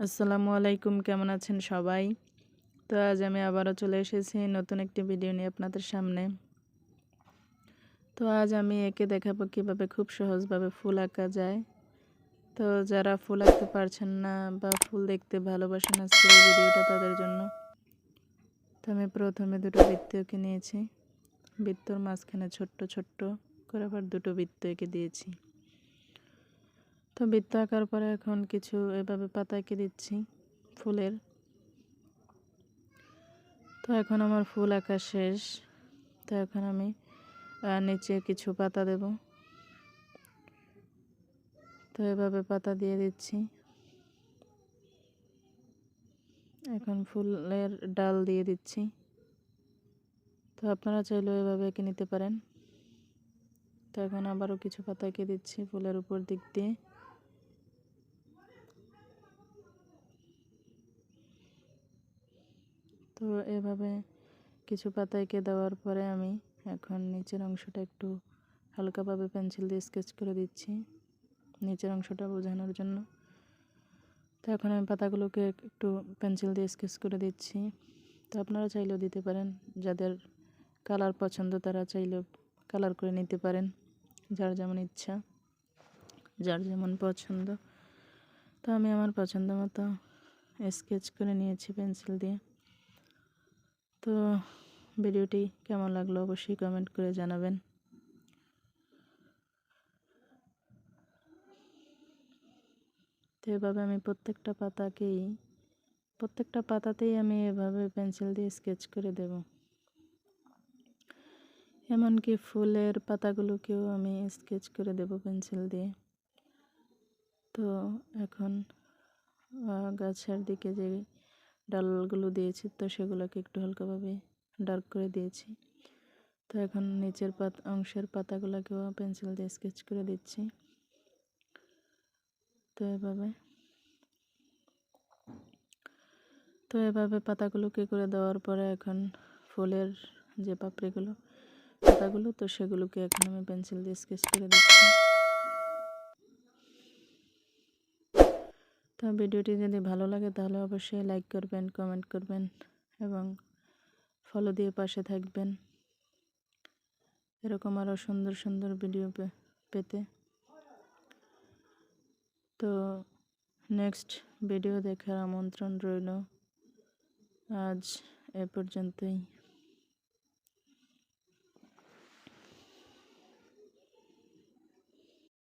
আসসালামু আলাইকুম, কেমন আছেন সবাই? তো আজ আমি আবারও চলে এসেছি নতুন একটি ভিডিও নিয়ে আপনাদের সামনে। তো আজ আমি এঁকে দেখাবো কিভাবে খুব সহজভাবে ফুল আঁকা যায়। তো যারা ফুল আঁকতে পারছেন না বা ফুল দেখতে ভালোবাসেন, আজকের এই ভিডিওটা তাদের জন্য। তো আমি প্রথমে দুটো বৃত্ত এঁকে নিয়েছি। বৃত্তর মাঝখানে ছোট্ট ছোট্ট করে আবার দুটো বৃত্ত এঁকে দিয়েছি। তো বৃত্ত আঁকার পরে এখন কিছু এভাবে পাতা এঁকে দিচ্ছি ফুলের। তো এখন আমার ফুল আঁকা শেষ। তো এখন আমি নিচে কিছু পাতা দেব। তো এভাবে পাতা দিয়ে দিচ্ছি। এখন ফুলের ডাল দিয়ে দিচ্ছি। তো আপনারা চাইলেও এভাবে এঁকে নিতে পারেন। তো এখন আবারও কিছু পাতা এঁকে দিচ্ছি ফুলের উপর দিক দিয়ে। তো এভাবে কিছু পাতা এঁকে দেওয়ার পরে আমি এখন নিচের অংশটা একটু হালকাভাবে পেন্সিল দিয়ে স্কেচ করে দিচ্ছি, নিচের অংশটা বোঝানোর জন্য। তো এখন আমি পাতাগুলোকে একটু পেন্সিল দিয়ে স্কেচ করে দিচ্ছি। তো আপনারা চাইলেও দিতে পারেন, যাদের কালার পছন্দ তারা চাইলেও কালার করে নিতে পারেন, যার যেমন ইচ্ছা, যার যেমন পছন্দ। তো আমি আমার পছন্দ মতো স্কেচ করে নিয়েছি পেন্সিল দিয়ে। তো ভিডিওটি কেমন লাগলো অবশ্যই কমেন্ট করে জানাবেন। তো এভাবে আমি প্রত্যেকটা পাতাতেই আমি এভাবে পেন্সিল দিয়ে স্কেচ করে দেব। এমনকি ফুলের পাতাগুলোকেও আমি স্কেচ করে দেব পেন্সিল দিয়ে। তো এখন গাছের দিকে যে ডালগুলো দিয়েছি তো সেগুলোকে একটু হালকাভাবে ডার্ক করে দিয়েছি। তো এখন নিচের অংশের পাতাগুলোকেও পেন্সিল দিয়ে স্কেচ করে দিচ্ছি। তো এভাবে পাতাগুলোকে করে দেওয়ার পরে এখন ফুলের যে পাতাগুলো তো সেগুলোকে এখন আমি পেন্সিল দিয়ে স্কেচ করে দিচ্ছি। তো ভিডিওটি যদি ভালো লাগে তাহলে অবশ্যই লাইক করবেন, কমেন্ট করবেন এবং ফলো দিয়ে পাশে থাকবেন এরকম আরও সুন্দর সুন্দর ভিডিও পেতে। তো নেক্সট ভিডিও দেখার আমন্ত্রণ রইল। আজ এ পর্যন্তই।